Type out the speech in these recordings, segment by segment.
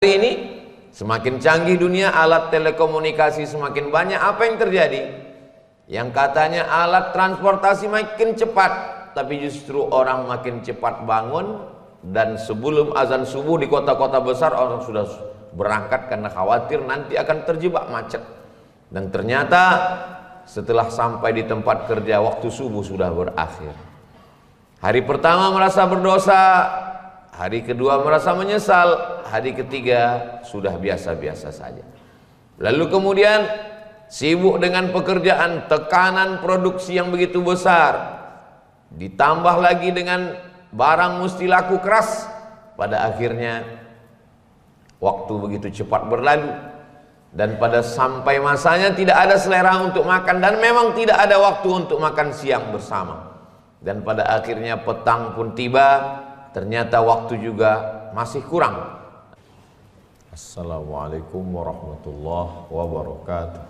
Hari ini semakin canggih dunia, alat telekomunikasi semakin banyak. Apa yang terjadi? Yang katanya alat transportasi makin cepat, tapi justru orang makin cepat bangun. Dan sebelum azan subuh di kota-kota besar orang sudah berangkat karena khawatir nanti akan terjebak macet. Dan ternyata setelah sampai di tempat kerja waktu subuh sudah berakhir. Hari pertama merasa berdosa, hari kedua merasa menyesal, hari ketiga sudah biasa-biasa saja. Lalu kemudian sibuk dengan pekerjaan, tekanan produksi yang begitu besar, ditambah lagi dengan barang mesti laku keras. Pada akhirnya waktu begitu cepat berlalu, dan pada sampai masanya tidak ada selera untuk makan, dan memang tidak ada waktu untuk makan siang bersama. Dan pada akhirnya petang pun tiba, ternyata waktu juga masih kurang. Assalamualaikum warahmatullahi wabarakatuh.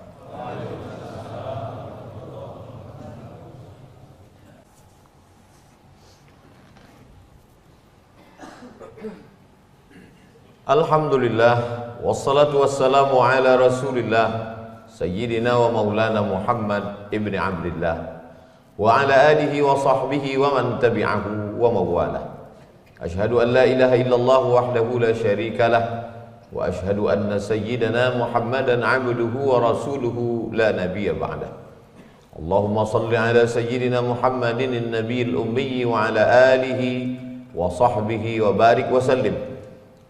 Alhamdulillah, wassalatu wassalamu ala rasulillah Sayyidina wa maulana Muhammad ibn Abdillah wa ala alihi wa sahbihi wa man tabi'ahu wa mawalah. Ashhadu an la ilaha illallah wahdahu la syarika lah, wa ashhadu anna sayyidana Muhammadan abduhu wa rasuluhu la nabiyya ba'dah. Allahumma salli ala sayyidina Muhammadin an-nabiyil ummi wa ala alihi wa sahbihi wa barik wa sallim.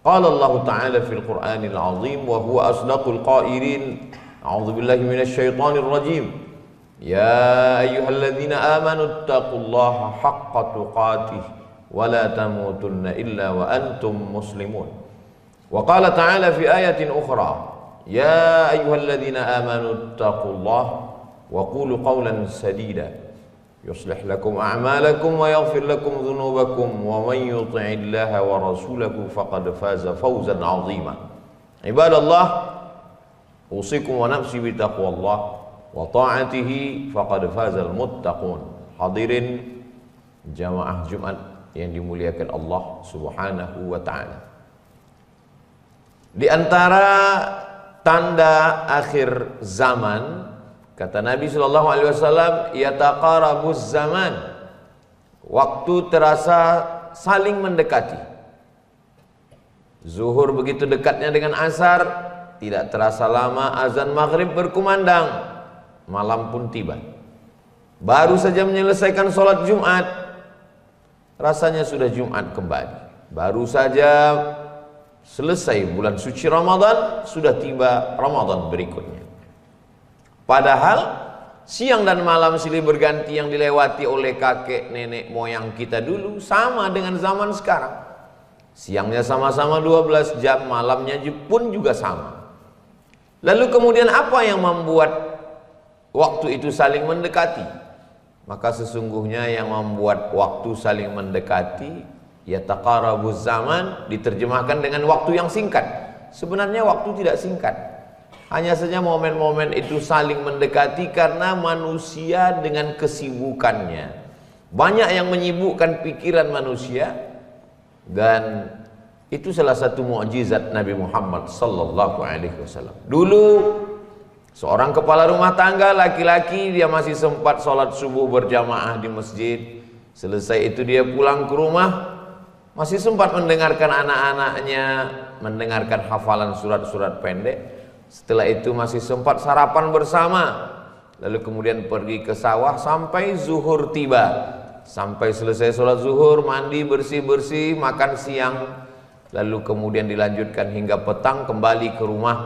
Qala Allah Ta'ala fil Qur'anil azim wa huwa asdaqul qa'ilin. A'udzu billahi minasy syaithanir rajim. Ya ayyuhalladzina amanu taqullaha haqqa tuqatih wa la tamutunna illa wa antum muslimun. Wa qala ta'ala fi ayatin ukhra, ya ayyuhalladzina amanu taqullaha wa qulu qawlan sadida yuslih lakum a'malakum wa yaghfir lakum dhunubakum wa man yuti'illaha wa rasulahu faqad faza fawzan 'azima. Ibadallah, usikum wa nafsi bi taqwallah wa ta'atihi faqad fazal muttaqun. Hadirin jamaah Jumat yang dimuliakan Allah Subhanahu wa taala. Di antara tanda akhir zaman, kata Nabi sallallahu alaihi wasallam, yataqarabuz zaman, waktu terasa saling mendekati. Zuhur begitu dekatnya dengan asar, tidak terasa lama azan maghrib berkumandang, malam pun tiba. Baru saja menyelesaikan sholat Jumat, rasanya sudah Jumat kembali. Baru saja selesai bulan suci Ramadan, sudah tiba Ramadan berikutnya. Padahal siang dan malam silih berganti yang dilewati oleh kakek nenek moyang kita dulu sama dengan zaman sekarang. Siangnya sama-sama 12 jam, malamnya pun juga sama. Lalu kemudian apa yang membuat waktu itu saling mendekati? Maka sesungguhnya yang membuat waktu saling mendekati, yataqarabuz zaman, diterjemahkan dengan waktu yang singkat. Sebenarnya waktu tidak singkat, hanya saja momen-momen itu saling mendekati karena manusia dengan kesibukannya. Banyak yang menyibukkan pikiran manusia, dan itu salah satu mukjizat Nabi Muhammad sallallahu alaihi wasallam. Dulu seorang kepala rumah tangga laki-laki, dia masih sempat sholat subuh berjamaah di masjid. Selesai itu dia pulang ke rumah, masih sempat mendengarkan anak-anaknya mendengarkan hafalan surat-surat pendek. Setelah itu masih sempat sarapan bersama. Lalu kemudian pergi ke sawah sampai zuhur tiba. Sampai selesai sholat zuhur, mandi, bersih-bersih, makan siang. Lalu kemudian dilanjutkan hingga petang, kembali ke rumah.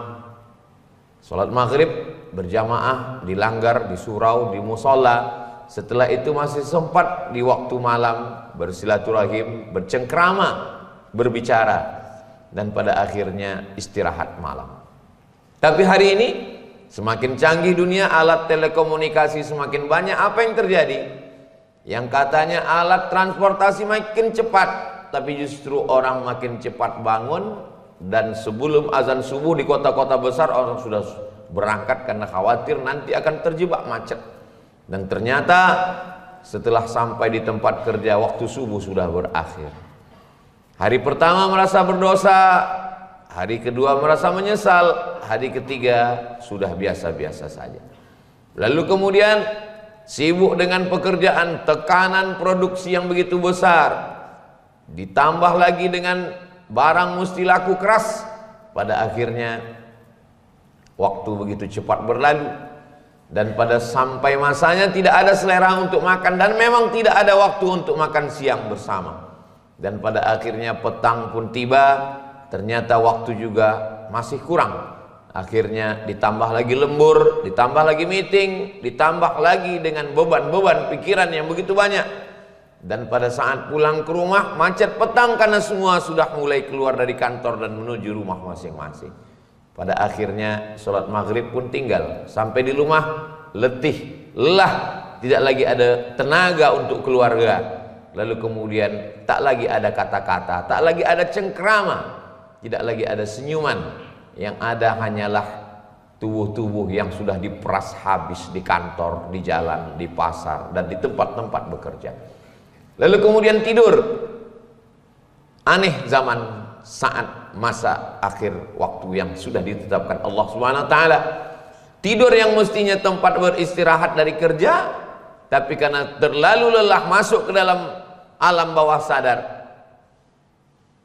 Sholat maghrib berjamaah, di langgar, di surau, di musola. Setelah itu masih sempat di waktu malam bersilaturahim, bercengkrama, berbicara. Dan pada akhirnya istirahat malam. Tapi hari ini semakin canggih dunia, alat telekomunikasi semakin banyak. Apa yang terjadi? Yang katanya alat transportasi makin cepat, tapi justru orang makin cepat bangun. Dan sebelum azan subuh di kota-kota besar orang sudah berangkat karena khawatir nanti akan terjebak macet. Dan ternyata setelah sampai di tempat kerja waktu subuh sudah berakhir. Hari pertama merasa berdosa, hari kedua merasa menyesal, hari ketiga sudah biasa-biasa saja. Lalu kemudian sibuk dengan pekerjaan, tekanan produksi yang begitu besar, ditambah lagi dengan barang mesti laku keras. Pada akhirnya waktu begitu cepat berlalu, dan pada sampai masanya tidak ada selera untuk makan, dan memang tidak ada waktu untuk makan siang bersama. Dan pada akhirnya petang pun tiba, ternyata waktu juga masih kurang. Akhirnya ditambah lagi lembur, ditambah lagi meeting, ditambah lagi dengan beban-beban pikiran yang begitu banyak. Dan pada saat pulang ke rumah macet petang karena semua sudah mulai keluar dari kantor dan menuju rumah masing-masing. Pada akhirnya sholat maghrib pun tinggal. Sampai di rumah letih, lelah, tidak lagi ada tenaga untuk keluarga. Lalu kemudian tak lagi ada kata-kata, tak lagi ada cengkrama, tidak lagi ada senyuman. Yang ada hanyalah tubuh-tubuh yang sudah diperas habis di kantor, di jalan, di pasar, dan di tempat-tempat bekerja. Lalu kemudian tidur. Aneh zaman saat masa akhir waktu yang sudah ditetapkan Allah Subhanahu wa taala. Tidur yang mestinya tempat beristirahat dari kerja, tapi karena terlalu lelah masuk ke dalam alam bawah sadar.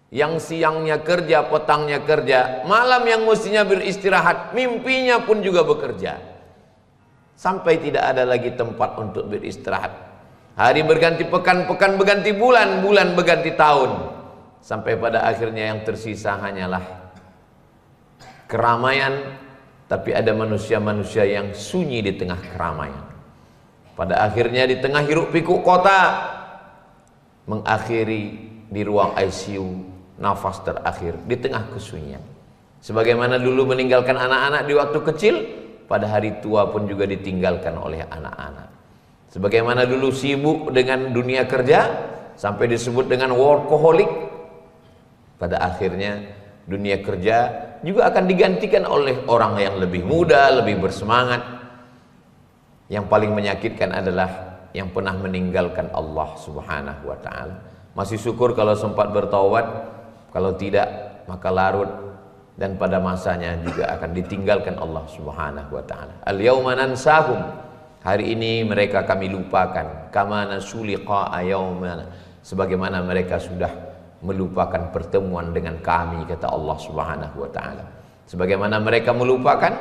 Yang siangnya kerja, petangnya kerja, malam yang mestinya beristirahat, mimpinya pun juga bekerja. Sampai tidak ada lagi tempat untuk beristirahat. Hari berganti pekan, pekan berganti bulan, bulan berganti tahun. Sampai pada akhirnya yang tersisa hanyalah keramaian, tapi ada manusia-manusia yang sunyi di tengah keramaian. Pada akhirnya di tengah hiruk pikuk kota, mengakhiri di ruang ICU, nafas terakhir di tengah kesunyian. Sebagaimana dulu meninggalkan anak-anak di waktu kecil, pada hari tua pun juga ditinggalkan oleh anak-anak. Sebagaimana dulu sibuk dengan dunia kerja sampai disebut dengan workaholic, pada akhirnya dunia kerja juga akan digantikan oleh orang yang lebih muda, lebih bersemangat. Yang paling menyakitkan adalah yang pernah meninggalkan Allah Subhanahu wa taala. Masih syukur kalau sempat bertaubat, kalau tidak maka larut, dan pada masanya juga akan ditinggalkan Allah Subhanahu wa taala. Al-yauma nansahum, hari ini mereka kami lupakan, kama nasuliqa yaumana, sebagaimana mereka sudah melupakan pertemuan dengan kami, kata Allah Subhanahu wa taala. Sebagaimana mereka melupakan,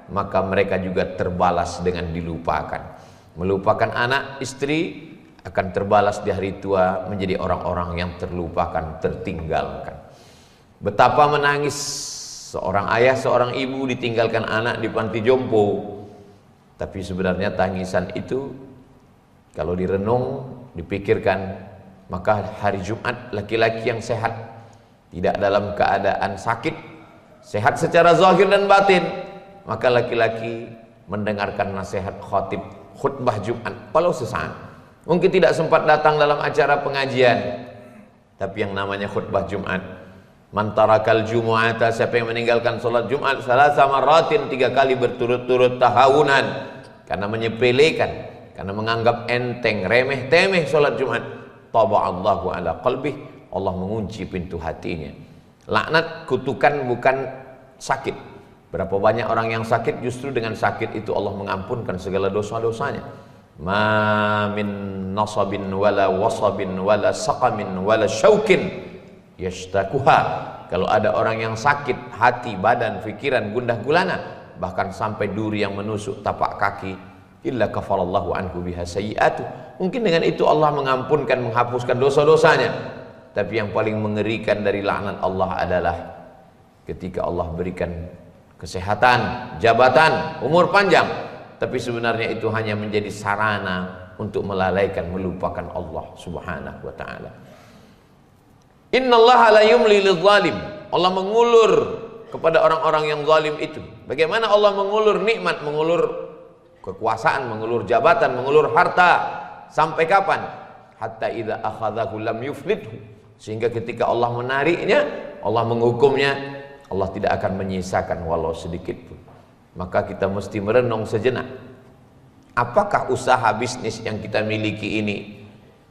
maka mereka juga terbalas dengan dilupakan. Melupakan anak, istri, akan terbalas di hari tua menjadi orang-orang yang terlupakan, tertinggalkan. Betapa menangis seorang ayah, seorang ibu ditinggalkan anak di panti jompo. Tapi sebenarnya tangisan itu kalau direnung, dipikirkan, maka hari Jumat laki-laki yang sehat, tidak dalam keadaan sakit, sehat secara zahir dan batin, maka laki-laki mendengarkan nasihat khatib khutbah Jumat walau sesaat. Mungkin tidak sempat datang dalam acara pengajian, tapi yang namanya khutbah Jumat, man tarakal jumu'ata, siapa yang meninggalkan salat Jumat salasa marratin, 3 kali berturut-turut tahawunan, karena menyepelekan, karena menganggap enteng, remeh temeh salat Jumat, taba'allahu ala qalbih, Allah mengunci pintu hatinya. Laknat, kutukan bukan sakit. Berapa banyak orang yang sakit, justru dengan sakit itu Allah mengampunkan segala dosa-dosanya. Ma min nasabin wala wasabin wala saqamin wala syaukin yashtakuha. Kalau ada orang yang sakit hati, badan, pikiran, gundah gulana, bahkan sampai duri yang menusuk tapak kaki, illa kafarallahu anhu biha sayyi'atu, mungkin dengan itu Allah mengampunkan, menghapuskan dosa-dosanya. Tapi yang paling mengerikan dari laknat Allah adalah ketika Allah berikan kesehatan, jabatan, umur panjang, tapi sebenarnya itu hanya menjadi sarana untuk melalaikan, melupakan Allah Subhanahu wa taala. Innallaha la yumli lidzalim, Allah mengulur kepada orang-orang yang zalim itu. Bagaimana Allah mengulur nikmat, mengulur kekuasaan, mengulur jabatan, mengulur harta, sampai kapan? Hatta idza akhadhahu lam yuflithu, sehingga ketika Allah menariknya, Allah menghukumnya, Allah tidak akan menyisakan walau sedikit pun. Maka kita mesti merenung sejenak, apakah usaha bisnis yang kita miliki ini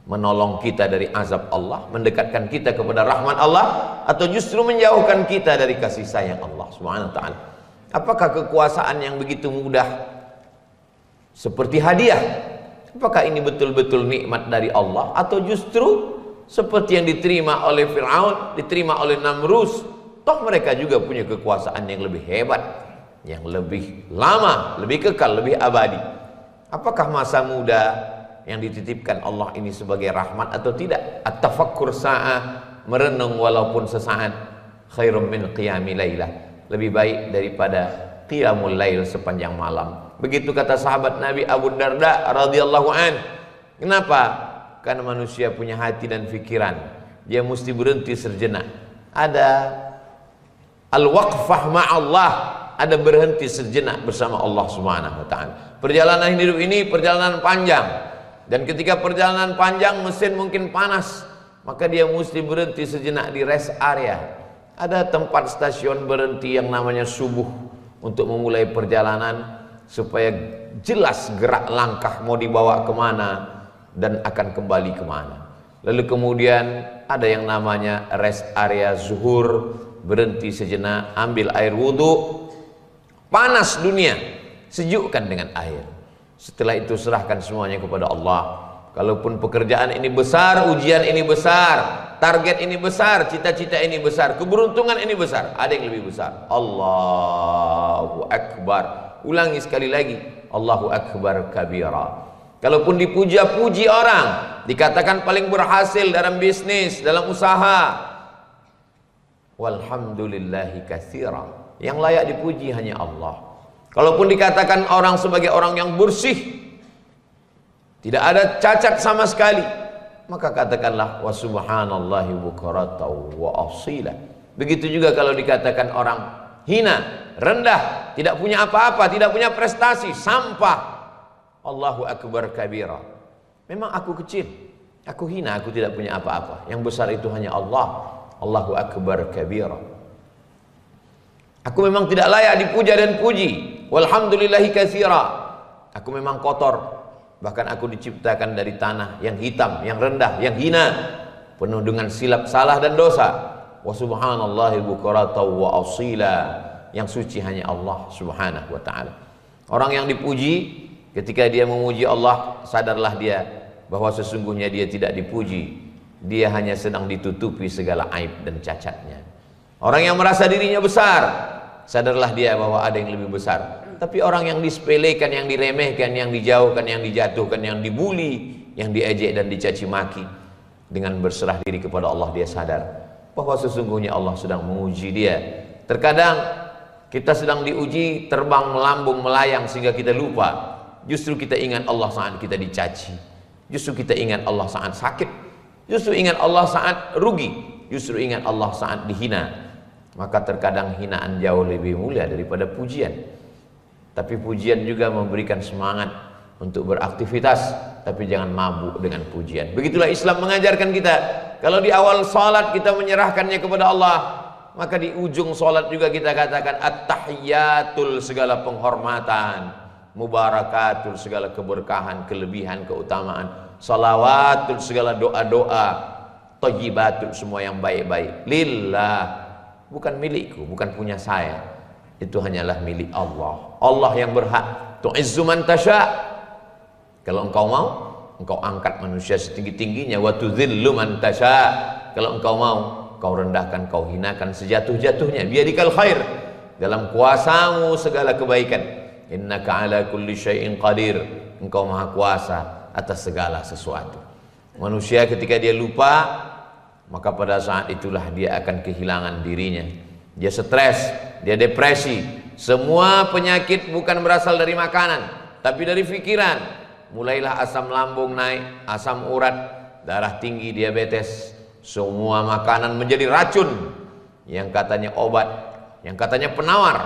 menolong kita dari azab Allah, mendekatkan kita kepada rahmat Allah, atau justru menjauhkan kita dari kasih sayang Allah Subhanahu wa taala? Apakah kekuasaan yang begitu mudah seperti hadiah? Apakah ini betul-betul nikmat dari Allah, atau justru seperti yang diterima oleh Fir'aun, diterima oleh Namrus? Toh mereka juga punya kekuasaan yang lebih hebat, yang lebih lama, lebih kekal, lebih abadi. Apakah masa muda yang dititipkan Allah ini sebagai rahmat atau tidak? At-tafakkur sa'ah, merenung walaupun sesaat, khairum min qiyami lailah, lebih baik daripada qiyamul lail sepanjang malam. Begitu kata sahabat Nabi Abu Darda radhiyallahu an. Kenapa? Karena manusia punya hati dan pikiran, dia mesti berhenti sejenak. Ada al-waqfah ma'allah, ada berhenti sejenak bersama Allah Subhanahu wa taala. Perjalanan hidup ini perjalanan panjang, dan ketika perjalanan panjang mesin mungkin panas, maka dia mesti berhenti sejenak di rest area. Ada tempat stasiun berhenti yang namanya subuh untuk memulai perjalanan, supaya jelas gerak langkah mau dibawa kemana dan akan kembali kemana. Lalu kemudian ada yang namanya rest area zuhur, berhenti sejenak, ambil air wudhu. Panas dunia, sejukkan dengan air. Setelah itu serahkan semuanya kepada Allah. Kalaupun pekerjaan ini besar, ujian ini besar, target ini besar, cita-cita ini besar, keberuntungan ini besar, ada yang lebih besar. Allahu Akbar. Ulangi sekali lagi, Allahu Akbar kabira. Kalaupun dipuja-puji orang, dikatakan paling berhasil dalam bisnis, dalam usaha, walhamdulillahi katsira, yang layak dipuji hanya Allah. Kalaupun dikatakan orang sebagai orang yang bersih, tidak ada cacat sama sekali, maka katakanlah wa subhanallahi bukrata wa asila. Begitu juga kalau dikatakan orang hina, rendah, tidak punya apa-apa, tidak punya prestasi, sampah, Allahu Akbar kabira. Memang aku kecil, aku hina, aku tidak punya apa-apa, yang besar itu hanya Allah. Allahu Akbar kabira. Aku memang tidak layak dipuja dan puji, walhamdulillahi katsira. Aku memang kotor, bahkan aku diciptakan dari tanah yang hitam, yang rendah, yang hina, penuh dengan silap, salah dan dosa. Wa subhanallahi bukrata wa asila, yang suci hanya Allah Subhanahu wa taala. Orang yang dipuji, ketika dia memuji Allah, sadarlah dia bahwa sesungguhnya dia tidak dipuji, dia hanya sedang ditutupi segala aib dan cacatnya. Orang yang merasa dirinya besar, sadarlah dia bahwa ada yang lebih besar. Tapi orang yang disepelekan, yang diremehkan, yang dijauhkan, yang dijatuhkan, yang dibuli, yang diejek dan dicaci maki, dengan berserah diri kepada Allah, dia sadar bahwa sesungguhnya Allah sedang menguji dia. Terkadang kita sedang diuji, terbang, melambung, melayang sehingga kita lupa. Justru kita ingat Allah saat kita dicaci, justru kita ingat Allah saat sakit, justru ingat Allah saat rugi, justru ingat Allah saat dihina. Maka terkadang hinaan jauh lebih mulia daripada pujian. Tapi pujian juga memberikan semangat untuk beraktivitas, tapi jangan mabuk dengan pujian. Begitulah Islam mengajarkan kita. Kalau di awal salat kita menyerahkannya kepada Allah, maka di ujung salat juga kita katakan at-tahiyyatul, segala penghormatan, mubarakatul, segala keberkahan, kelebihan, keutamaan, salawatul, segala doa-doa, thayyibatul, semua yang baik-baik, lillah, bukan milikku, bukan punya saya, itu hanyalah milik Allah. Allah yang berhak. Tu'izzu man tasya, kalau engkau mau, engkau angkat manusia setinggi-tingginya. Wa tudzillu man tasya, kalau engkau mau, kau rendahkan, kau hinakan sejatuh-jatuhnya. Biadikal khair, dalam kuasamu segala kebaikan. Innaka ala kulli syai'in qadir, engkau maha kuasa atas segala sesuatu. Manusia ketika dia lupa, maka pada saat itulah dia akan kehilangan dirinya. Dia stres, dia depresi. Semua penyakit bukan berasal dari makanan, tapi dari pikiran. Mulailah asam lambung naik, asam urat, darah tinggi, diabetes. Semua makanan menjadi racun. Yang katanya obat, yang katanya penawar,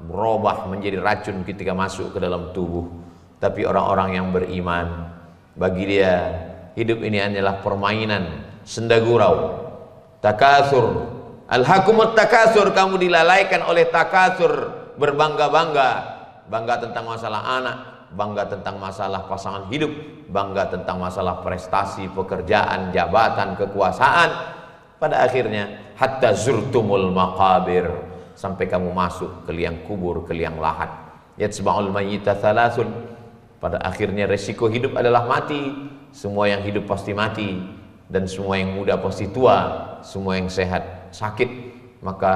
berubah menjadi racun ketika masuk ke dalam tubuh. Tapi orang-orang yang beriman, bagi dia hidup ini hanyalah permainan, senda gurau, takatsur, alhaqumut takatsur, kamu dilalaikan oleh takatsur, berbangga-bangga, bangga tentang masalah anak, bangga tentang masalah pasangan hidup, bangga tentang masalah prestasi, pekerjaan, jabatan, kekuasaan. Pada akhirnya hatta zurtumul maqabir, sampai kamu masuk ke liang kubur, ke liang lahat. Yatsba'ul mayyita thalathun, pada akhirnya resiko hidup adalah mati. Semua yang hidup pasti mati, dan semua yang muda pasti tua, semua yang sehat sakit. Maka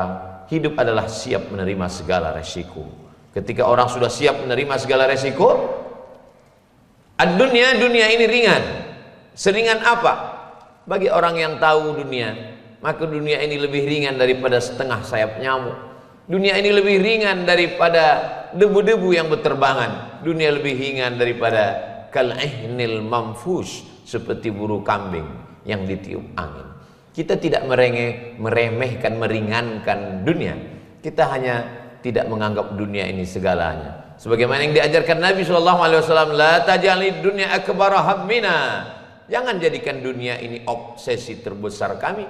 hidup adalah siap menerima segala resiko. Ketika orang sudah siap menerima segala resiko, dunia ini ringan. Seringan apa? Bagi orang yang tahu dunia, maka dunia ini lebih ringan daripada setengah sayap nyamuk. Dunia ini lebih ringan daripada debu-debu yang berterbangan. Dunia lebih ringan daripada kal'ihnil manfush, seperti buru kambing yang ditiup angin. Kita tidak meremehkan, meringankan dunia. Kita hanya tidak menganggap dunia ini segalanya. Sebagaimana yang diajarkan Nabi SAW, la tajalid dunya akbara hammina. Jangan jadikan dunia ini obsesi terbesar kami.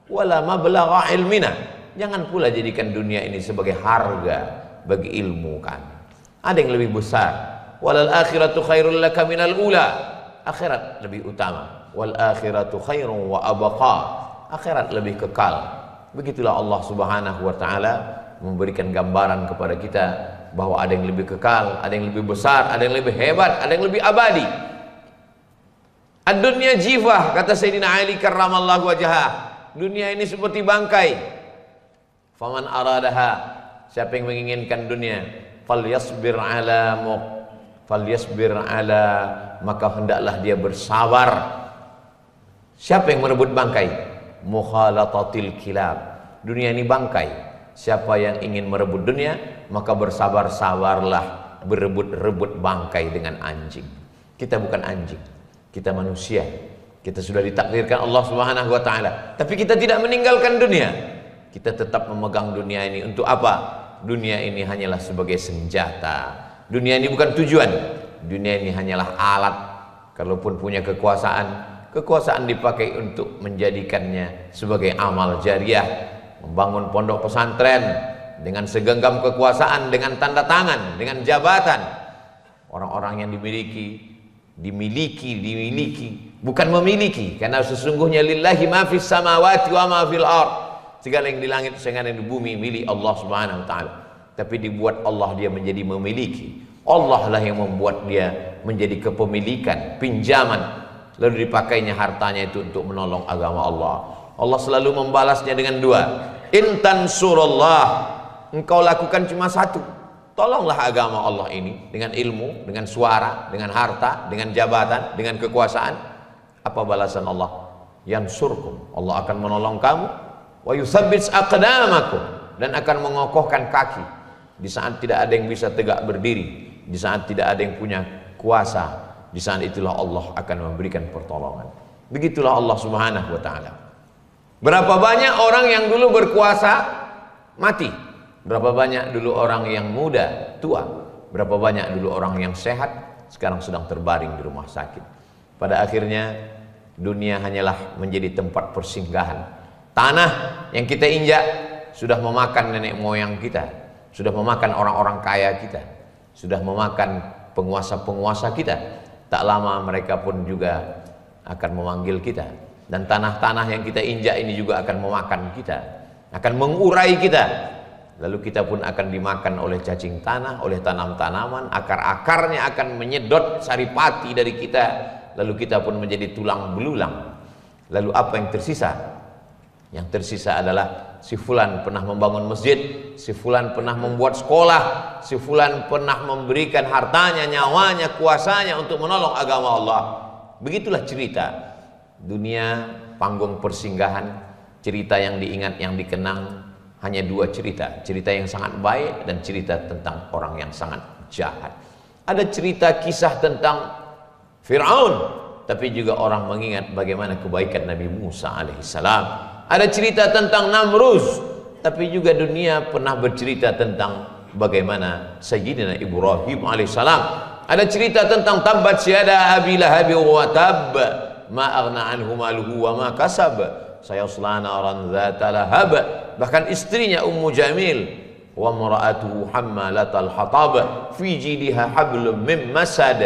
Wala mablagha ilmina. Jangan pula jadikan dunia ini sebagai harga bagi ilmu kami. Ada yang lebih besar. Walal akhiratu khairul laka minal ula. Akhirat lebih utama. Wal akhiratu khairun wa abqa. Akhirat lebih kekal. Begitulah Allah Subhanahu wa taala memberikan gambaran kepada kita bahwa ada yang lebih kekal, ada yang lebih besar, ada yang lebih hebat, ada yang lebih abadi. Ad-dunya jifah, kata Sayyidina Ali karramallahu wajhah. Dunia ini seperti bangkai. Faman aradaha, siapa yang menginginkan dunia, falyasbir ala maka hendaklah dia bersabar. Siapa yang merebut bangkai? Mukhalatatil kilab. Dunia ini bangkai. Siapa yang ingin merebut dunia, maka bersabar-sabarlah berebut-rebut bangkai dengan anjing. Kita bukan anjing, kita manusia. Kita sudah ditakdirkan Allah Subhanahu wa taala. Tapi kita tidak meninggalkan dunia. Kita tetap memegang dunia ini untuk apa? Dunia ini hanyalah sebagai senjata. Dunia ini bukan tujuan. Dunia ini hanyalah alat. Kalaupun punya kekuasaan dipakai untuk menjadikannya sebagai amal jariah. Membangun pondok pesantren dengan segenggam kekuasaan, dengan tanda tangan, dengan jabatan. Orang-orang yang dimiliki, bukan memiliki, karena sesungguhnya lillahi ma fis samawati wa ma fil ardh. Segala yang di langit, segala yang di bumi milik Allah Subhanahu wa taala. Tapi dibuat Allah dia menjadi memiliki. Allah lah yang membuat dia menjadi kepemilikan, pinjaman. Lalu dipakainya hartanya itu untuk menolong agama Allah. Allah selalu membalasnya dengan dua. In tansurullah, engkau lakukan cuma satu. Tolonglah agama Allah ini dengan ilmu, dengan suara, dengan harta, dengan jabatan, dengan kekuasaan. Apa balasan Allah? Yansurkum, Allah akan menolong kamu. Wa yutsabbits aqdamakum, dan akan mengokohkan kaki di saat tidak ada yang bisa tegak berdiri, di saat tidak ada yang punya kuasa. Di saat itulah Allah akan memberikan pertolongan. Begitulah Allah Subhanahu wa taala. Berapa banyak orang yang dulu berkuasa mati? Berapa banyak dulu orang yang muda tua? Berapa banyak dulu orang yang sehat sekarang sedang terbaring di rumah sakit? Pada akhirnya dunia hanyalah menjadi tempat persinggahan. Tanah yang kita injak sudah memakan nenek moyang kita, sudah memakan orang-orang kaya kita, sudah memakan penguasa-penguasa kita. Tak lama mereka pun juga akan memanggil kita. Dan tanah-tanah yang kita injak ini juga akan memakan kita, akan mengurai kita. Lalu kita pun akan dimakan oleh cacing tanah, oleh tanam-tanaman. Akar-akarnya akan menyedot saripati dari kita. Lalu kita pun menjadi tulang belulang. Lalu apa yang tersisa? Yang tersisa adalah si fulan pernah membangun masjid, si fulan pernah membuat sekolah, si fulan pernah memberikan hartanya, nyawanya, kuasanya untuk menolong agama Allah. Begitulah cerita dunia, panggung persinggahan. Cerita yang diingat, yang dikenang hanya dua cerita. Cerita yang sangat baik dan cerita tentang orang yang sangat jahat. Ada cerita kisah tentang Fir'aun, tapi juga orang mengingat bagaimana kebaikan Nabi Musa alaihissalam. Ada cerita tentang Namruz, tapi juga dunia pernah bercerita tentang bagaimana Sayyidina Ibrahim alaihissalam. Ada cerita tentang tabbat syada abi lahabi wa tab, ma aghna anhu maluhu wa ma kasab, sayasla naran dzata lahab. Bahkan istrinya Ummu Jamil, wa mar'atuhu hammalatal hatab, fi jidha hablum min masad.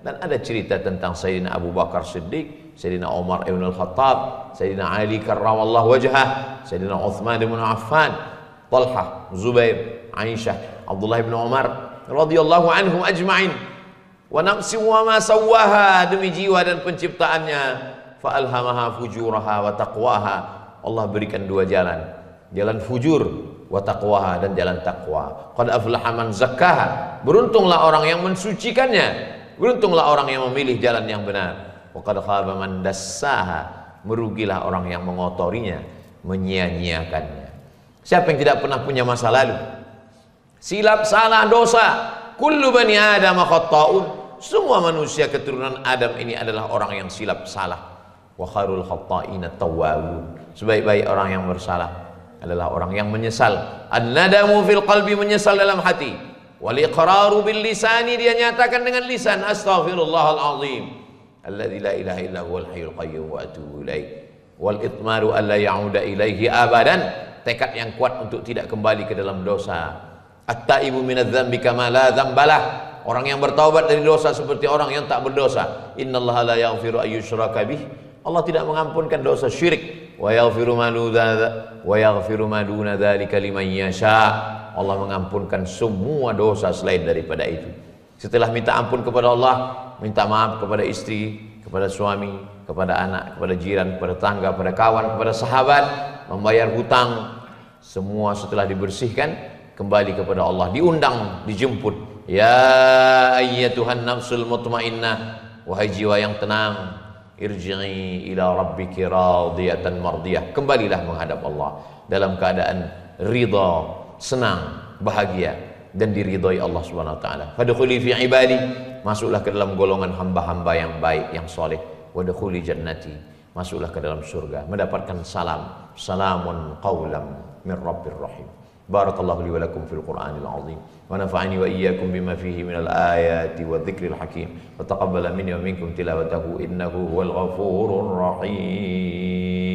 Dan ada cerita tentang Sayyidina Abu Bakar Siddiq Sayyidina Umar ibn al-Khattab, Sayyidina Ali karramallahu wajhah, Sayyidina Uthman ibn Affan, Talha, Zubair, Aisyah, Abdullah ibn Umar radhiyallahu anhum ajma'in. Wa nafsi wa ma sawwaha, demi jiwa dan penciptaannya, fa alhamaha fujuraha wa taqwaha. Allah berikan dua jalan, jalan fujur wa taqwaha, dan jalan takwa. Qad aflaha man zakkaha, beruntunglah orang yang mensucikannya, beruntunglah orang yang memilih jalan yang benar. Wa qad khaba man dassaha, merugilah orang yang mengotorinya, menyia-nyiakannya. Siapa yang tidak pernah punya masa lalu? Silap, salah, dosa. Kullu bani Adam khatta'un, semua manusia keturunan Adam ini adalah orang yang silap, salah. Wa khairul khatta'ina tawwabun, sebaik-baik orang yang bersalah adalah orang yang menyesal. An-nadamu fil qalbi, menyesal dalam hati. Wal iqraru bil lisani, dia nyatakan dengan lisan, astaghfirullahal azim alladzi la ilaha illa huwal hayyul qayyum wa atubu ilaih. Wal itmaru alla ya'uda ilaihi abadan, tekad yang kuat untuk tidak kembali ke dalam dosa. At-taibu minadz-dzambi kama la dzambalah, orang yang bertaubat dari dosa seperti orang yang tak berdosa. Innallaha la yaghfiru ayyushraka bih, Allah tidak mengampunkan dosa syirik. Wa yaghfiru ma duna dzalika liman yasha, Allah mengampunkan semua dosa selain daripada itu. Setelah minta ampun kepada Allah, minta maaf kepada istri, kepada suami, kepada anak, kepada jiran, kepada tetangga, kepada kawan, kepada sahabat, membayar hutang, semua setelah dibersihkan, kembali kepada Allah, diundang, dijemput. Ya ayyatuhan nafsul mutmainnah, wahai jiwa yang tenang, irji'i ila rabbiki radiyatan mardiyah, kembalilah menghadap Allah dalam keadaan ridha, senang, bahagia, dan diridhoi Allah Subhanahu wa taala. Fadkhuli fi ibadi, masuklah ke dalam golongan hamba-hamba yang baik, yang soleh. Wadkhuli jannati, masuklah ke dalam surga, mendapatkan salam, salamun qaulam min rabbir rahim. Barakallahu li wa lakum fil Qur'anil azim wa nafa'ani wa iyyakum bima fihi minal ayati wa dzikril hakim wa taqabbala minni wa minkum tilawatahu innahu huwal ghafurur rahim.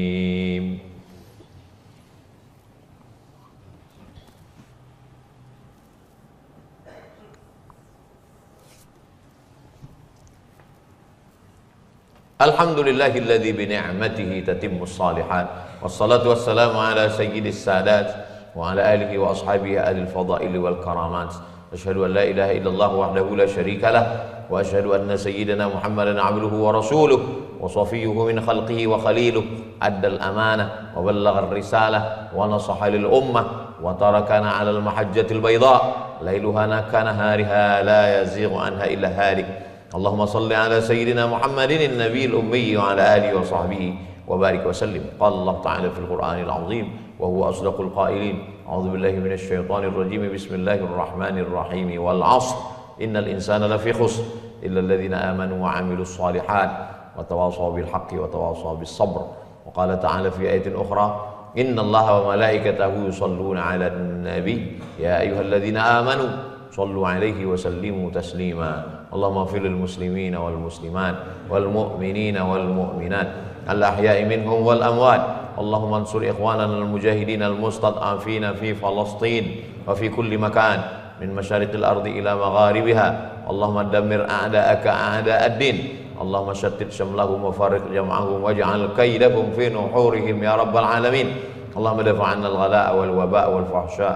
Alhamdulillahilladzi bi ni'matihi tatimmus shalihat, wassalatu wassalamu ala sayyidis sadat wa ala alihi wa ashabihi alil fadaili wal karamat. Asyhadu an la ilaha illallah wahdahu la syarika lah, wa asyhadu anna sayyidana Muhammadan abduhu wa rasuluh wa safiyyuhu min khalqihi wa khaliluh. Addal amanah wa ballagha ar-risalah wa nasaha lil ummah wa tarakana 'alal mahajjatil bayda lailuha kanahariha la yazighu anha illa halik. Allahumma salli ala sayyidina Muhammadin an-nabiyil ummi wa ala alihi wa sahbihi wa barik wa sallim. Qala Allah ta'ala fil Qur'anil 'azim wa huwa asdaqul qailin. A'udzu billahi minasy syaithanir rajim. Bismillahirrahmanirrahim. Wal 'ashr innal insana lafi khusr illa alladhina amanu wa 'amilus shalihat wa tawashaw bil haqqi wa tawashaw bis sabr. Wa qala ta'ala fi ayatin ukhra, innallaha wa malaikatahu yusholluna 'alan nabi ya ayyuhalladzina amanu shallu 'alaihi wa sallimu taslima. Allahumma ighfir lil muslimina wal muslimat wal mu'minina wal mu'minat al ahya'i minhum wal amwat. Allahumma ansur ikhwanana al mujahidin al mustad'afina fi Falastin wa fi kulli makan min masyariqil ardi ila magharibiha. Allahumma dammir a'da'aka a'da'ad din. Allahumma shattit shamlahum wa farriq jam'ahum waj'al kaidahum fi nuhurihim ya rabbal alamin. Allahumma dafa'anna al ghala'a wal waba'a wal fahsya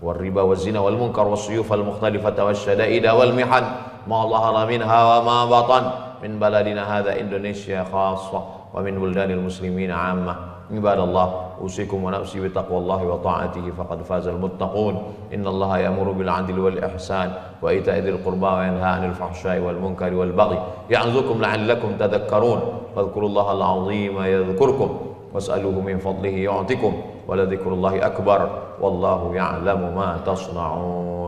wal riba wal zina wal munkar was suyuf al mukhtalifata was syada'ida wal mihan ma dhahara minha wa ma batan min baladina hadha Indonesia khassa wa min buldanil muslimin 'ammah. Ibadallah, usikum wa nafsi bi taqwallahi wa ta'atihi faqad fazal muttaqun. Innallaha ya'muru bil 'adli wal ihsan wa ita'i dzil qurba wa yanha 'anil fahsya'i wal munkari wal baghi ya'idzukum la'allakum tadhakkarun. Fadhkurullahal 'azima yadhkurkum was'aluhu min fadlihi yu'tikum wa la dzikrullahi akbar wallahu ya'lamu ma tasna'un.